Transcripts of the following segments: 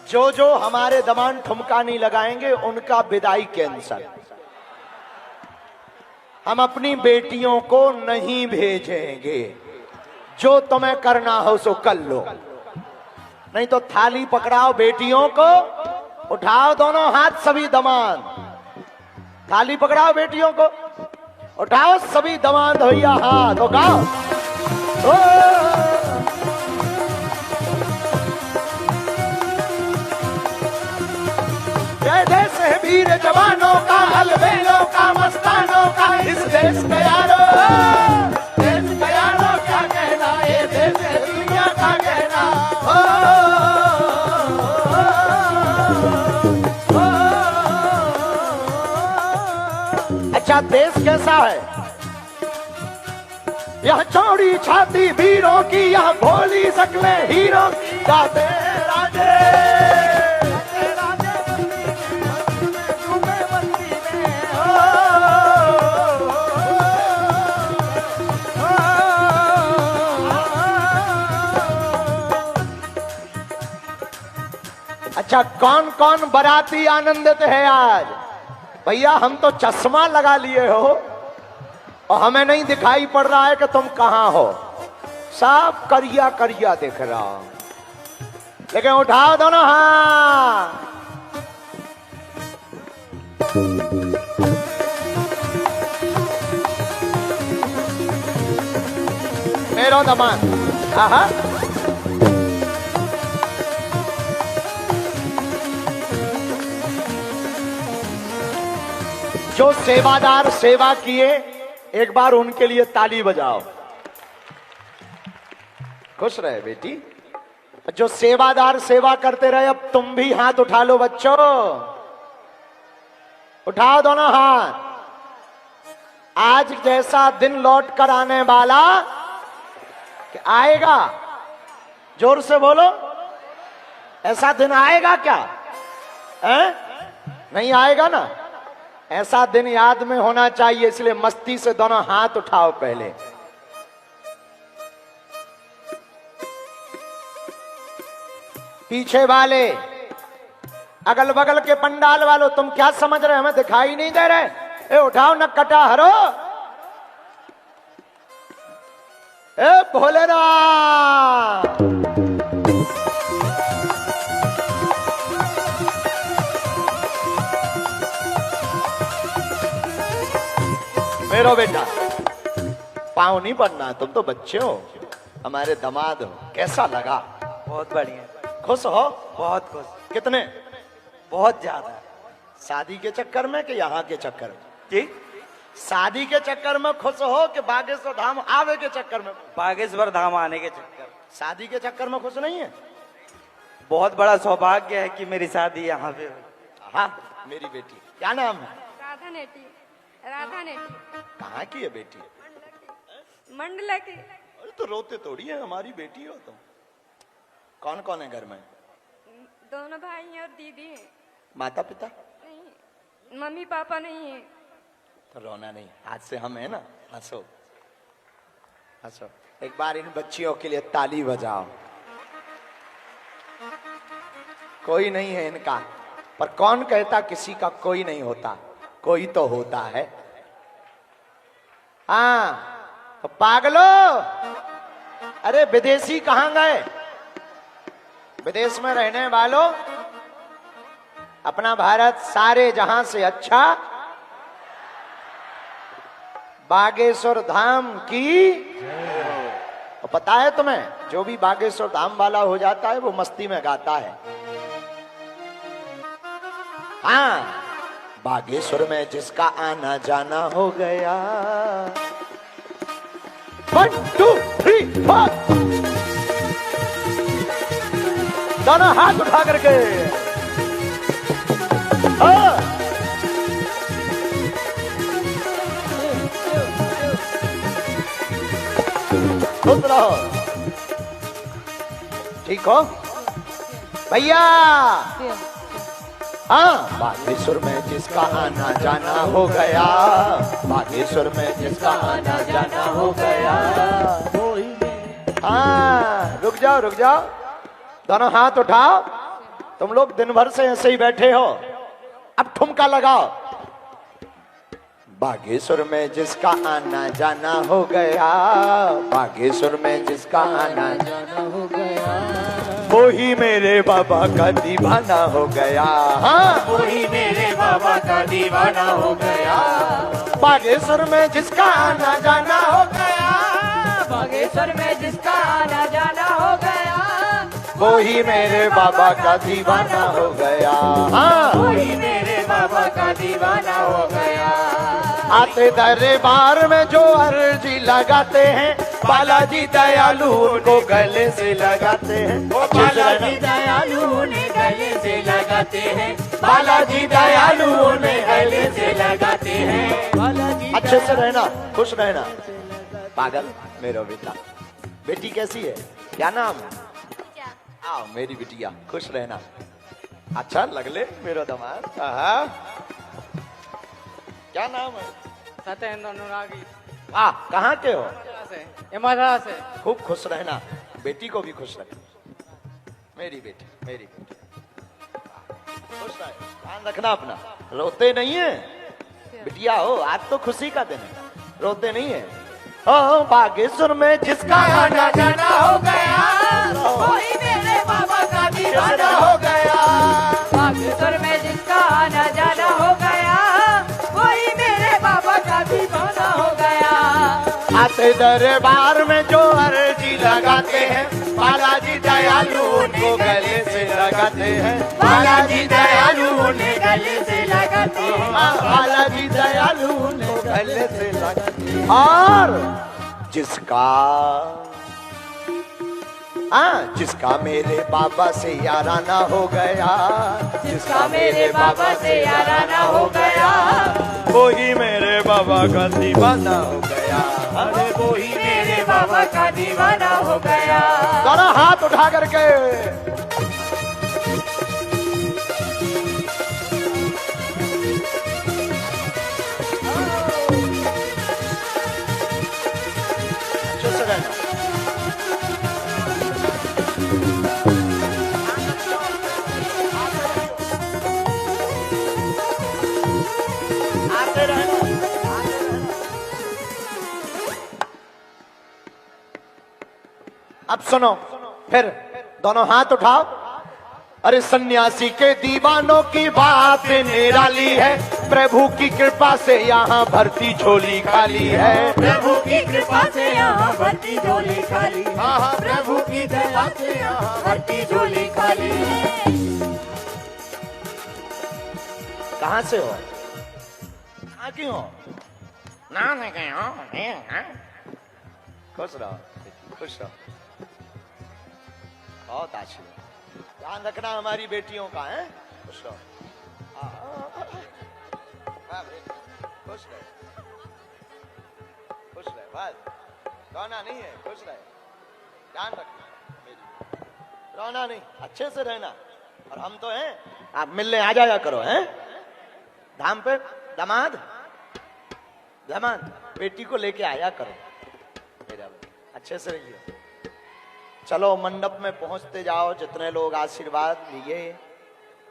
जो जो हमारे दमान ठुमका नहीं लगाएंगे उनका विदाई कैंसल। हम अपनी बेटियों को नहीं भेजेंगे। जो तुम्हें करना हो सो कर लो, नहीं तो थाली पकड़ाओ बेटियों को, उठाओ दोनों हाथ सभी दमाद, थाली पकड़ाओ बेटियों को, उठाओ सभी दमाद भैया हाथ, तो गाओ जय देश है वीर जवानों का, अलबेलों का, मस्तानों का, इस देश का यारो, देश का यारो क्या कहना, ये देश है दुनिया का कहना। अच्छा देश कैसा है? यह चौड़ी छाती वीरों की, यह भोली शक्लें हीरों की, गाते राजे अच्छा कौन कौन बाराती आनंदित है आज? भैया हम तो चश्मा लगा लिए हो और हमें नहीं दिखाई पड़ रहा है कि तुम कहां हो, सब करिया करिया दिख रहा हूं, लेकिन उठाओ दोनों हाथ। मेरो दमान आहा जो सेवादार सेवा किए एक बार उनके लिए ताली बजाओ। खुश रहे बेटी। जो सेवादार सेवा करते रहे अब तुम भी हाथ उठा लो बच्चों, उठाओ दोनों हाथ। आज जैसा दिन लौट कर आने वाला आएगा, जोर से बोलो, ऐसा दिन आएगा क्या? नहीं आएगा ना? ऐसा दिन याद में होना चाहिए, इसलिए मस्ती से दोनों हाथ उठाओ पहले। पीछे वाले, अगल बगल के पंडाल वालों, तुम क्या समझ रहे, हमें दिखाई नहीं दे रहे? ए उठाओ न कटा हरो, ए भोलेनाथ। मेरो बेटा पाँव नहीं पड़ना, तुम तो बच्चे हो, हमारे दामाद हो। कैसा लगा? बहुत बढ़िया। खुश हो? बहुत खुश। कितने? बहुत ज्यादा। शादी के चक्कर में कि यहाँ के चक्कर में? ठीक। शादी के चक्कर में खुश हो कि बागेश्वर धाम आवे के चक्कर में? बागेश्वर धाम आने के चक्कर। शादी के चक्कर में खुश नहीं है? बहुत बड़ा सौभाग्य है कि मेरी शादी यहाँ पे हुई। हाँ मेरी बेटी, क्या नाम है? राधा नेटी। राधा नेटी। कहाँ की है बेटी? मंडला की। अरे तो रोते थोड़ी है, हमारी बेटी हो तुम। कौन कौन है घर में? दोनों भाई हैं और दीदी हैं। माता पिता? नहीं, मम्मी पापा नहीं है। तो रोना नहीं, आज से हम है ना, हंसो हंसो। एक बार इन बच्चियों के लिए ताली बजाओ। कोई नहीं है इनका, पर कौन कहता किसी का कोई नहीं होता? कोई तो होता है। हाँ तो पागलो, अरे विदेशी कहां गए? विदेश में रहने वालों, अपना भारत सारे जहां से अच्छा, बागेश्वर धाम की। और पता है तुम्हें, जो भी बागेश्वर धाम वाला हो जाता है वो मस्ती में गाता है। हाँ, बागेश्वर में जिसका आना जाना हो गया। 1 2 3 4 दोनों हाथ उठा करके खुश रहो। ठीक हो भैया? हाँ, बागेश्वर में जिसका आना जाना हो गया, बागेश्वर में जिसका आना जाना हो गया। हाँ रुक जाओ, दोनों हाथ उठाओ, तुम लोग दिन भर से ऐसे ही बैठे हो, अब ठुमका लगाओ। बागेश्वर में जिसका आना जाना हो गया, बागेश्वर में जिसका आना जाना हो गया, वो ही मेरे बाबा का दीवाना हो गया। हाँ, वो ही मेरे बाबा का दीवाना हो गया। बागेश्वर में जिसका आना जाना हो गया, बागेश्वर में जिसका आना जाना हो गया, वो ही मेरे बाबा का दीवाना हो गया। हाँ, वो ही मेरे बाबा का दीवाना हो गया। आते दरबार में जो अर्जी लगाते हैं, बालाजी दयालु उनको गले से लगाते हैं। बालाजी दयालु उन्हें गले से लगाते हैं, बालाजी दयालु उन्हें गले से लगाते हैं। बालाजी अच्छे से रहना, खुश रहना। पागल मेरा बेटा, बेटी कैसी है, क्या नाम है? आओ मेरी बिटिया, खुश रहना। अच्छा लगले मेरा दामाद। क्या नाम है? सत्येंद्र अनुरागी। कहाँ के हो? इमरा से। खूब खुश रहना, बेटी को भी खुश रखना। मेरी बेटी, मेरी बेटी खुश रहे, ध्यान रखना अपना। रोते नहीं है बिटिया हो, आज तो खुशी का दिन है, रोते नहीं है। हाँ, बागेश्वर में जिसका आना जाना हो गया, वही मेरे बाबा का दीवाना हो गया। बागेश्वर में जिसका आना जाना हो गया, वही मेरे बाबा का दीवाना हो गया। आते दरबार में जो अर्जी लगाते हैं, बालाजी दयालु उनको गले से लगाते हैं। बालाजी दयालु उन्हें गले से लगाते हैं। बालाजी दयालु उनको गले से लगाते हैं। और जिसका मेरे बाबा से याराना हो गया, जिसका मेरे बाबा से याराना हो गया, वो ही मेरे बाबा का दीवाना हो गया। अरे वो ही मेरे बाबा का दीवाना हो गया। दोनों हाथ उठा करके अच्छे से रहना। आते रहना। अब सुनो, फिर दोनों हाथ उठाओ। अरे सन्यासी के दीवानों की बात निराली है, प्रभु की कृपा से यहाँ भरती झोली खाली है। प्रभु की कृपा से यहाँ भरती झोली खाली। हाँ, प्रभु की दया से यहाँ भरती झोली खाली। कहाँ से हो, कहाँ की हो? ना नहीं गए हो, खुश रहो बेटी, खुश रहो। बहुत आशीर्वाद, ध्यान रखना हमारी बेटियों का है। खुश रहो, खुश रहे, खुश रहे, बस रोना नहीं है, खुश रहे, ध्यान रखना मेरी, रोना नहीं, अच्छे से रहना। और हम तो हैं, आप मिलने आ जाया करो हैं धाम पे। दामाद, दामाद बेटी को लेके आया करो मेरा, अच्छे से रहिए। चलो मंडप में पहुंचते जाओ, जितने लोग आशीर्वाद लिए,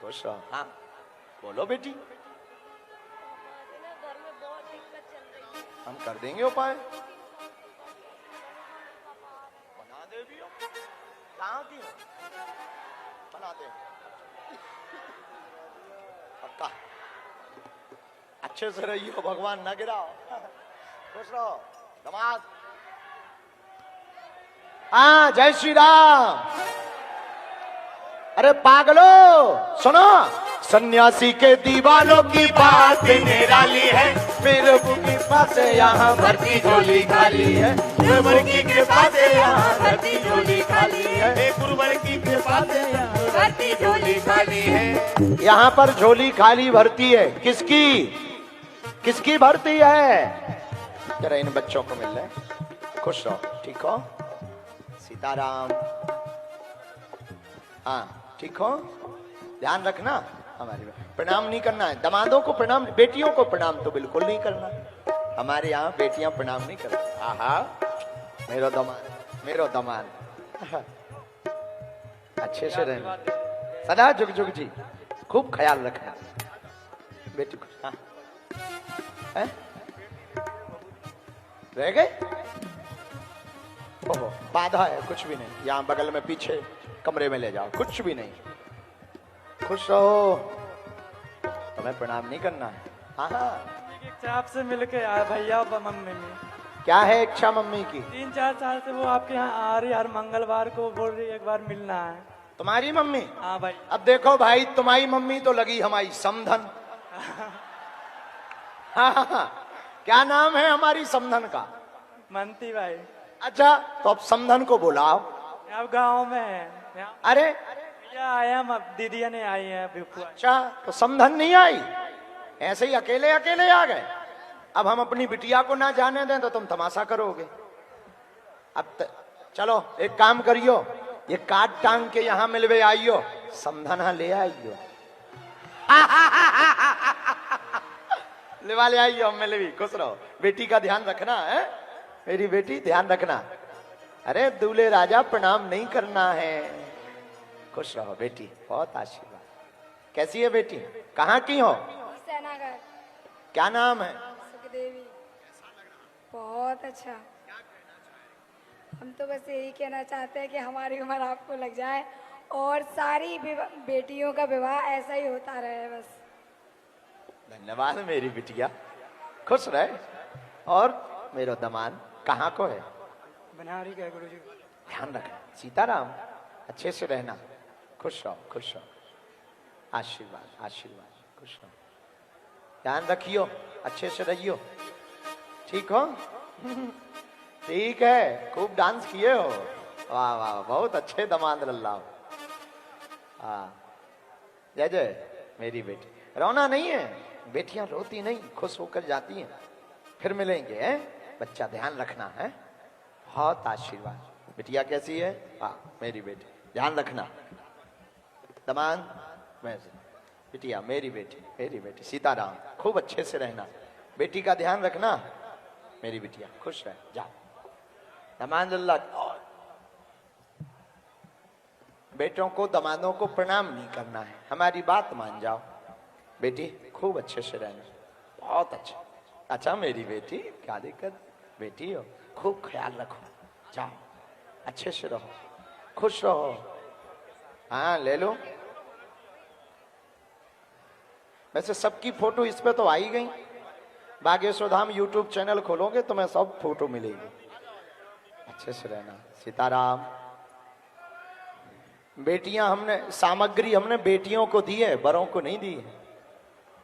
खुश रहो। हाँ बोलो बेटी, हम कर देंगे उपाय। बना दे भी हो, कहाँ की हो, बना दे पक्का। अच्छे से रहियो, भगवान ना गिराओ, खुश रहो दामाद। हाँ, जय श्री राम। अरे पागलो सुनो, सन्यासी के दीवानों की बात निराली है, मेरे की कृपा से यहाँ भरती झोली खाली है। गुरुवर की कृपा से यहाँ भरती झोली खाली है। गुरुवर की कृपा से यहाँ भरती झोली खाली है। यहाँ पर झोली खाली भरती है, किसकी किसकी भरती है? जरा इन बच्चों को मिल रहे, खुश रहो, ठीक हो? सीताराम, हाँ ठीक हो, ध्यान रखना। हमारे प्रणाम नहीं करना है, दामादों को प्रणाम, बेटियों को प्रणाम तो बिल्कुल नहीं करना। हमारे यहाँ बेटियां प्रणाम नहीं करती। आहा मेरो दामाद, मेरो दामाद, अच्छे से रहना। सदा जुग जुग जी, खूब ख्याल रखना बेटी को। हाँ हैं? रह गए? ओहो, बाधा है, कुछ भी नहीं। यहाँ बगल में पीछे कमरे में ले जाओ, कुछ भी नहीं। खुश रहो, तुम्हें प्रणाम नहीं करना है। हाँ हाँ, आपसे मिल के आया भैया और मम्मी में। क्या है इच्छा मम्मी की? 3-4 साल से वो आपके यहाँ आ रही, हर मंगलवार को बोल रही एक बार मिलना है। तुम्हारी मम्मी? हाँ भाई। अब देखो भाई, तुम्हारी मम्मी तो लगी हमारी समधन। हाँ हाँ हाँ, क्या नाम है हमारी समधन का? मनती भाई। अच्छा, तो अब समधन को बुलाओ। अब गाँव में है यहाँ। अरे भैया आया, अब दीदिया ने आई है अभी। अच्छा, तो समधन नहीं आई, ऐसे ही अकेले अकेले आ गए। अब हम अपनी बिटिया को ना जाने दें तो तुम तमाशा करोगे। अब चलो एक काम करियो, ये काट टांग के यहाँ मिलवे आइयो, समधना ले आइयो। ले आइयो, मिलवी, खुश रहो। बेटी का ध्यान रखना है, मेरी बेटी ध्यान रखना। अरे दूल्हे राजा प्रणाम नहीं करना है। खुश रहो बेटी, बहुत आशीर्वाद। कैसी है बेटी? कहाँ की हो? सेनागर। क्या नाम है? सुखदेवी। बहुत अच्छा। हम तो बस यही कहना चाहते हैं कि हमारी उम्र आपको लग जाए और सारी बेटियों का विवाह ऐसा ही होता रहे बस। धन्यवाद मेरी बिटिया, खुश रहे। और मेरा दमान कहाँ को है? बनारी का गुरु जी। ध्यान रखना, सीताराम, अच्छे से रहना। खुश रहो, खुश रहो। आशीर्वाद आशीर्वाद, खुश रहो। ध्यान रखियो, अच्छे से रहियो, ठीक हो? ठीक है, खूब डांस किए हो। वाह वाह, बहुत अच्छे दमाद लल्ला। हाँ, जय जय मेरी बेटी। रोना नहीं है, बेटियां रोती नहीं, खुश होकर जाती हैं। फिर मिलेंगे, हैं? बच्चा ध्यान रखना है। बहुत आशीर्वाद। बिटिया कैसी है? हाँ मेरी बेटी, ध्यान रखना। दमान मैं, बिटिया मेरी बेटी सीताराम, खूब अच्छे से रहना। बेटी का ध्यान रखना मेरी बिटिया, खुश रह। जाओ दमान लल्ला। बेटों को दमादों को प्रणाम नहीं करना है, हमारी बात मान जाओ। बेटी खूब अच्छे से रहना, बहुत अच्छा। अच्छा मेरी बेटी, क्या दिक्कत? बेटी हो, खूब ख्याल रखो। जाओ अच्छे से रहो, खुश रहो। हाँ ले लो। वैसे सबकी फोटो इस पे तो आई गई। बागेश्वर धाम यूट्यूब चैनल खोलोगे तो मैं सब फोटो मिलेगी। अच्छे से रहना। सीताराम। बेटियां हमने, सामग्री हमने बेटियों को दी है, बड़ों को नहीं दी है।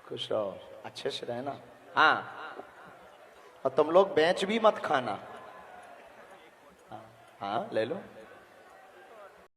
खुश रहो, अच्छे से रहना। हाँ, और तुम लोग बेंच भी मत खाना। हाँ, हाँ ले लो।